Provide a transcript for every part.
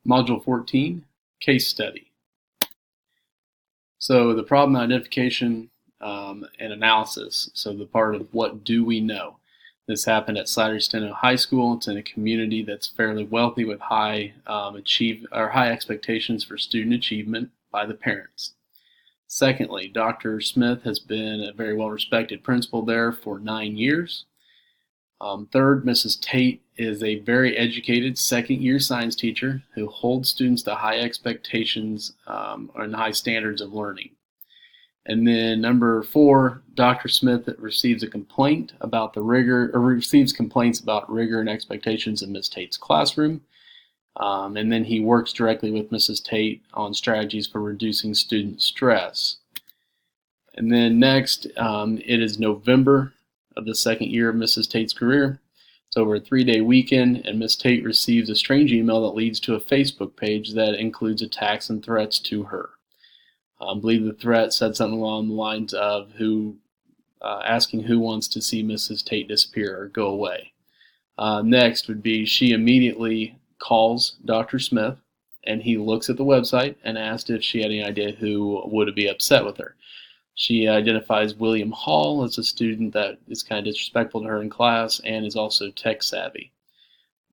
Module 14, Case Study. So the problem identification and analysis, so the part of what do we know. This happened at Slattery-Steno High School. It's in a community that's fairly wealthy with high expectations for student achievement by the parents. Secondly, Dr. Smith has been a very well-respected principal there for 9 years. Third, Mrs. Tate is a very educated second-year science teacher who holds students to high expectations and high standards of learning. And then number 4, Dr. Smith receives a complaint about the rigor, or receives complaints about rigor and expectations in Ms. Tate's classroom. And then he works directly with Mrs. Tate on strategies for reducing student stress. And then next, it is November of the second year of Mrs. Tate's career. It's over a 3-day weekend, and Ms. Tate receives a strange email that leads to a Facebook page that includes attacks and threats to her. I believe the threat said something along the lines of asking who wants to see Mrs. Tate disappear or go away. Next would be she immediately calls Dr. Smith, and he looks at the website and asked if she had any idea who would be upset with her. She identifies William Hall as a student that is kind of disrespectful to her in class and is also tech savvy.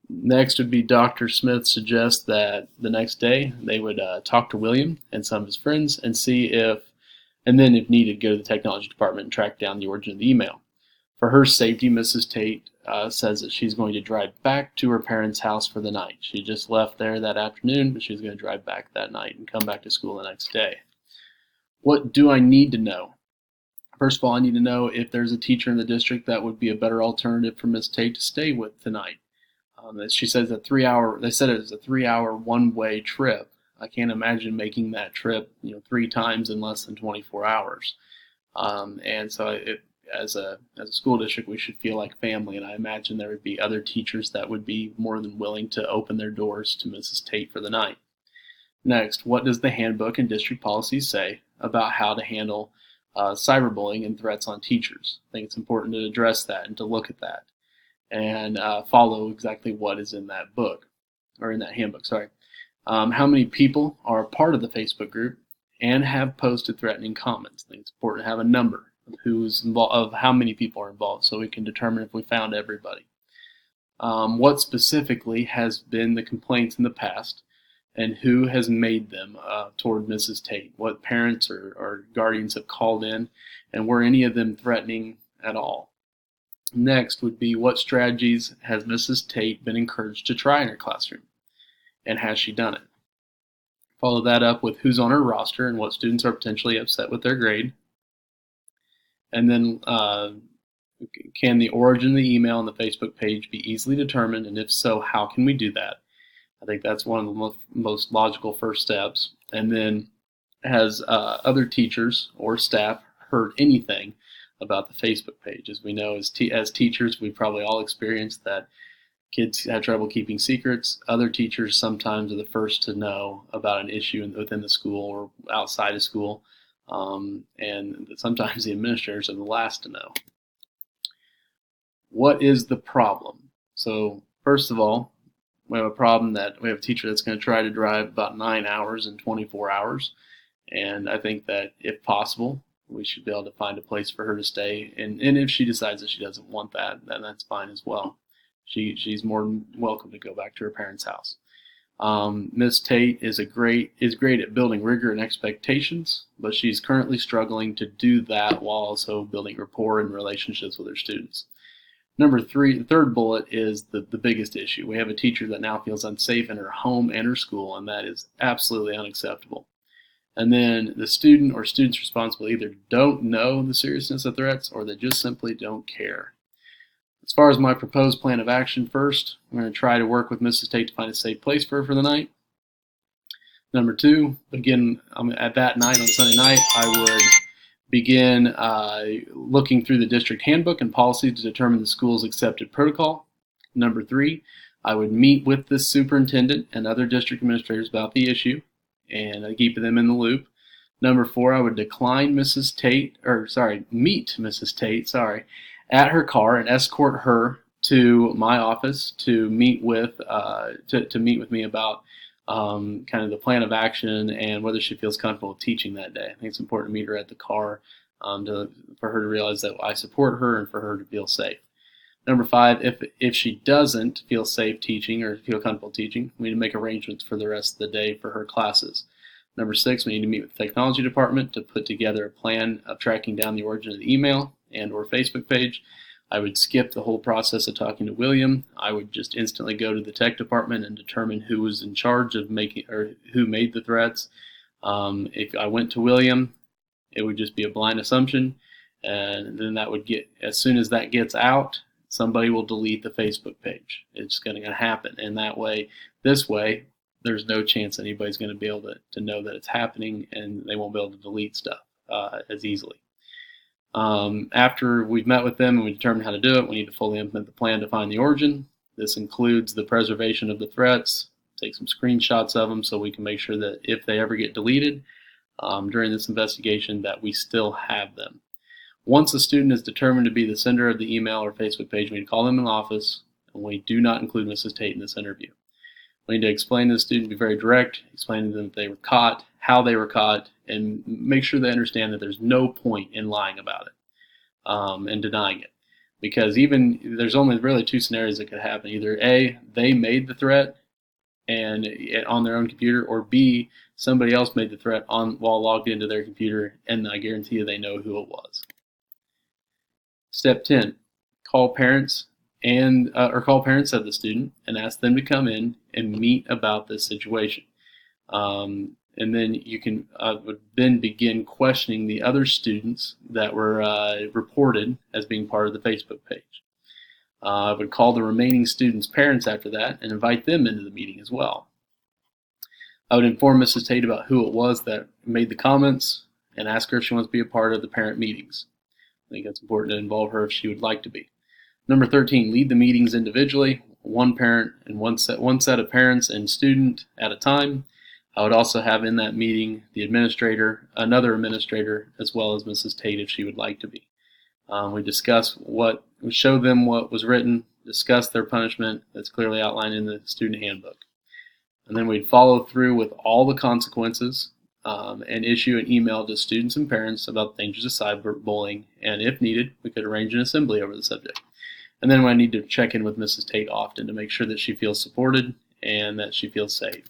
Next would be Dr. Smith suggests that the next day they would talk to William and some of his friends and see and then if needed, go to the technology department and track down the origin of the email. For her safety, Mrs. Tate says that she's going to drive back to her parents' house for the night. She just left there that afternoon, but she's going to drive back that night and come back to school the next day. What do I need to know? First of all, I need to know if there's a teacher in the district that would be a better alternative for Ms. Tate to stay with tonight. She says they said it was a 3-hour one-way trip. I can't imagine making that trip 3 times in less than 24 hours. And so as a school district, we should feel like family, and I imagine there would be other teachers that would be more than willing to open their doors to Mrs. Tate for the night. Next, what does the handbook and district policies say about how to handle cyberbullying and threats on teachers? I think it's important to address that and to look at that and follow exactly what is in that book, or in that handbook, sorry. How many people are a part of the Facebook group and have posted threatening comments? I think it's important to have a number of who's involved, of how many people are involved, so we can determine if we found everybody. What specifically has been the complaints in the past, and who has made them toward Mrs. Tate? What parents or guardians have called in, and were any of them threatening at all? Next would be, what strategies has Mrs. Tate been encouraged to try in her classroom, and has she done it? Follow that up with who's on her roster and what students are potentially upset with their grade. And then can the origin of the email on the Facebook page be easily determined, and if so, how can we do that? I think that's one of the most logical first steps. And then, has other teachers or staff heard anything about the Facebook page? As we know, as teachers, we've probably all experienced that kids have trouble keeping secrets. Other teachers sometimes are the first to know about an issue within the school or outside of school, and sometimes the administrators are the last to know. What is the problem? So first of all, we have a problem that we have a teacher that's going to try to drive about 9 hours in 24 hours. And I think that if possible, we should be able to find a place for her to stay. And if she decides that she doesn't want that, then that's fine as well. She's more than welcome to go back to her parents' house. Ms. Tate is great at building rigor and expectations, but she's currently struggling to do that while also building rapport and relationships with her students. Number 3, the third bullet, is the biggest issue. We have a teacher that now feels unsafe in her home and her school, and that is absolutely unacceptable. And then the student or students responsible either don't know the seriousness of threats, or they just simply don't care. As far as my proposed plan of action, first, I'm going to try to work with Mrs. Tate to find a safe place for her for the night. Number 2, again, at that night on Sunday night, I would begin looking through the district handbook and policy to determine the school's accepted protocol. Number 3, I would meet with the superintendent and other district administrators about the issue and keep them in the loop. Number 4, I would meet Mrs. Tate, at her car and escort her to my office to meet with me about kind of the plan of action and whether she feels comfortable teaching that day. I think it's important to meet her at the car for her to realize that I support her and for her to feel safe. Number 5, if she doesn't feel safe teaching or feel comfortable teaching, we need to make arrangements for the rest of the day for her classes. Number 6, we need to meet with the technology department to put together a plan of tracking down the origin of the email and or Facebook page. I would skip the whole process of talking to William. I would just instantly go to the tech department and determine who was in charge of making or who made the threats. If I went to William, it would just be a blind assumption, and then that would get, as soon as that gets out, somebody will delete the Facebook page. It's going to happen, and this way, there's no chance anybody's going to be able to know that it's happening, and they won't be able to delete stuff as easily. After we've met with them and we determine how to do it, we need to fully implement the plan to find the origin. This includes the preservation of the threats, take some screenshots of them so we can make sure that if they ever get deleted during this investigation, that we still have them. Once a student is determined to be the sender of the email or Facebook page, we need to call them in the office, and we do not include Mrs. Tate in this interview. We need to explain to the student, be very direct, explain to them that they were caught, how they were caught, and make sure they understand that there's no point in lying about it and denying it. Because there's only really 2 scenarios that could happen. Either A, they made the threat and on their own computer, or B, somebody else made the threat while logged into their computer, and I guarantee you they know who it was. Step 10, call parents call parents of the student and ask them to come in and meet about this situation. And then you can would then begin questioning the other students that were reported as being part of the Facebook page. I would call the remaining students' parents after that and invite them into the meeting as well. I would inform Mrs. Tate about who it was that made the comments and ask her if she wants to be a part of the parent meetings. I think it's important to involve her if she would like to be. Number 13, lead the meetings individually, one parent and one set of parents and student at a time. I would also have in that meeting the administrator, another administrator, as well as Mrs. Tate if she would like to be. We show them what was written, discuss their punishment that's clearly outlined in the student handbook. And then we'd follow through with all the consequences and issue an email to students and parents about the dangers of cyberbullying, and if needed, we could arrange an assembly over the subject. And then I need to check in with Mrs. Tate often to make sure that she feels supported and that she feels safe.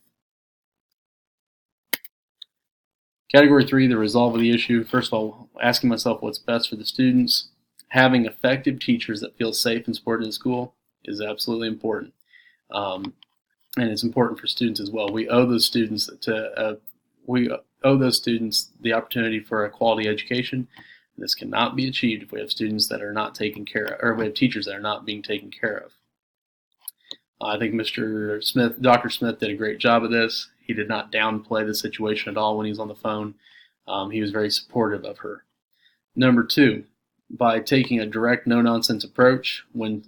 Category 3, the resolve of the issue. First of all, asking myself what's best for the students. Having effective teachers that feel safe and supported in school is absolutely important. And it's important for students as well. We owe those students the opportunity for a quality education. This cannot be achieved if we have students that are not taken care of, or we have teachers that are not being taken care of. I think Dr. Smith did a great job of this. He did not downplay the situation at all when he was on the phone. He was very supportive of her. Number 2, by taking a direct, no-nonsense approach when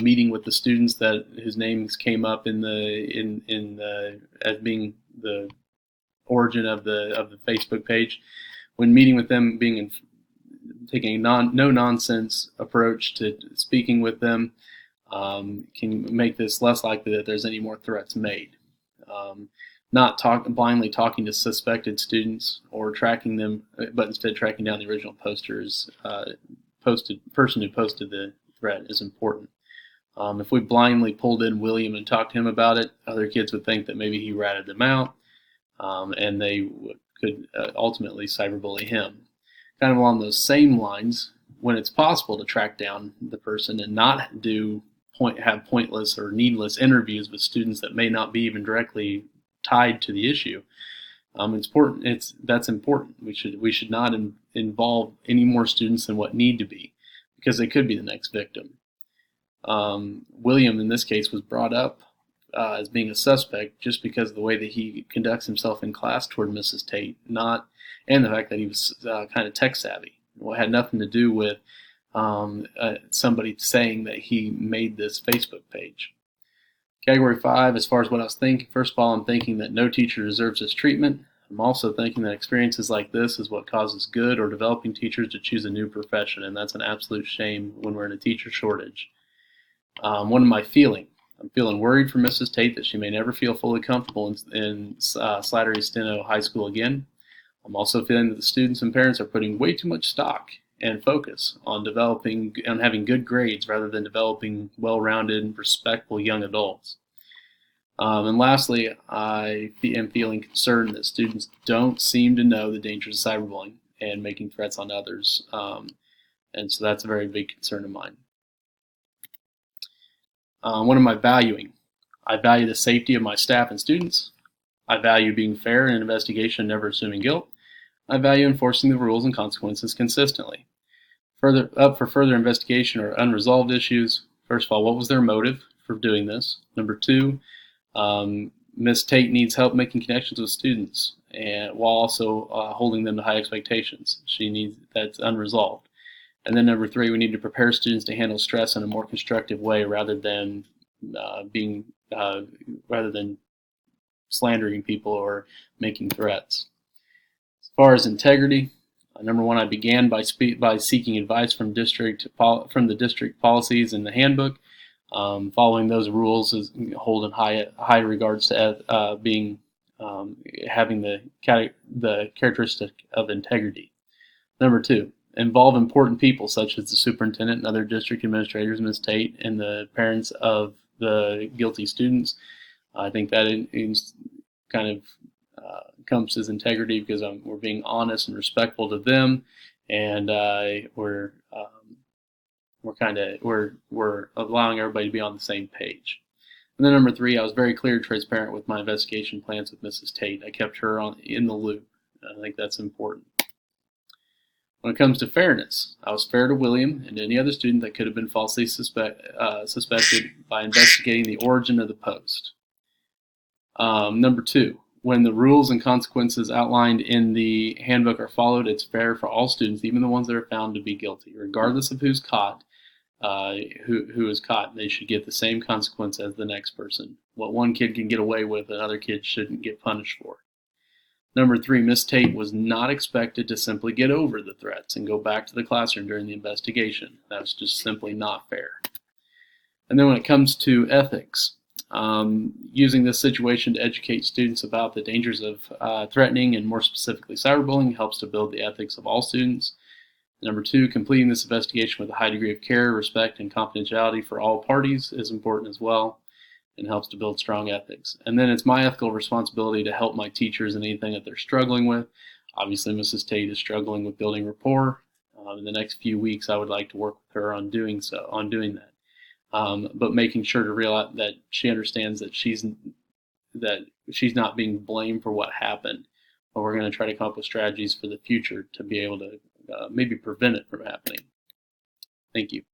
meeting with the students whose names came up as being the origin of the Facebook page, when meeting with them, taking a no-nonsense approach to speaking with them can make this less likely that there's any more threats made. Not blindly talking to suspected students or tracking them, but instead tracking down the original person who posted the threat is important. If we blindly pulled in William and talked to him about it, other kids would think that maybe he ratted them out, and they could ultimately cyberbully him. Kind of along those same lines, when it's possible to track down the person and not have pointless or needless interviews with students that may not be even directly tied to the issue, that's important. We should not involve any more students than what need to be, because they could be the next victim. William, in this case, was brought up as being a suspect just because of the way that he conducts himself in class toward Mrs. Tate, and the fact that he was kind of tech savvy. It had nothing to do with somebody saying that he made this Facebook page. Category 5, as far as what I was thinking, first of all, I'm thinking that no teacher deserves this treatment. I'm also thinking that experiences like this is what causes good or developing teachers to choose a new profession, and that's an absolute shame when we're in a teacher shortage. What am I feeling? I'm feeling worried for Mrs. Tate that she may never feel fully comfortable in Slattery Steno High School again. I'm also feeling that the students and parents are putting way too much stock and focus on having good grades rather than developing well-rounded, respectful young adults. And lastly, I am feeling concerned that students don't seem to know the dangers of cyberbullying and making threats on others. And so that's a very big concern of mine. What am I valuing? I value the safety of my staff and students. I value being fair in an investigation and never assuming guilt. I value enforcing the rules and consequences consistently. Up for further investigation are unresolved issues. First of all, what was their motive for doing this? Number two, Ms. Tate needs help making connections with students, and while also holding them to high expectations. That's unresolved. And then number three, we need to prepare students to handle stress in a more constructive way rather than slandering people or making threats. As far as integrity, number one, I began by seeking advice from the district policies in the handbook. Following those rules is hold in high regards to having the characteristic of integrity. Number two, involve important people such as the superintendent and other district administrators, Ms. Tate, and the parents of the guilty students. I think that kind of encompasses integrity because we're being honest and respectful to them, and we're allowing everybody to be on the same page. And then number three, I was very clear and transparent with my investigation plans with Mrs. Tate. I kept her in the loop. I think that's important. When it comes to fairness, I was fair to William and any other student that could have been falsely suspected by investigating the origin of the post. Number two, when the rules and consequences outlined in the handbook are followed, it's fair for all students, even the ones that are found to be guilty, regardless of who's caught. Who is caught, they should get the same consequence as the next person. What one kid can get away with, another kid shouldn't get punished for. Number three, Miss Tate was not expected to simply get over the threats and go back to the classroom during the investigation. That's just simply not fair. And then when it comes to ethics, using this situation to educate students about the dangers of threatening and more specifically cyberbullying helps to build the ethics of all students. Number two, completing this investigation with a high degree of care, respect, and confidentiality for all parties is important as well and helps to build strong ethics. And then it's my ethical responsibility to help my teachers in anything that they're struggling with. Obviously, Mrs. Tate is struggling with building rapport. In the next few weeks, I would like to work with her on doing that. But making sure to realize that she understands that she's not being blamed for what happened. But we're going to try to come up with strategies for the future to be able to maybe prevent it from happening. Thank you.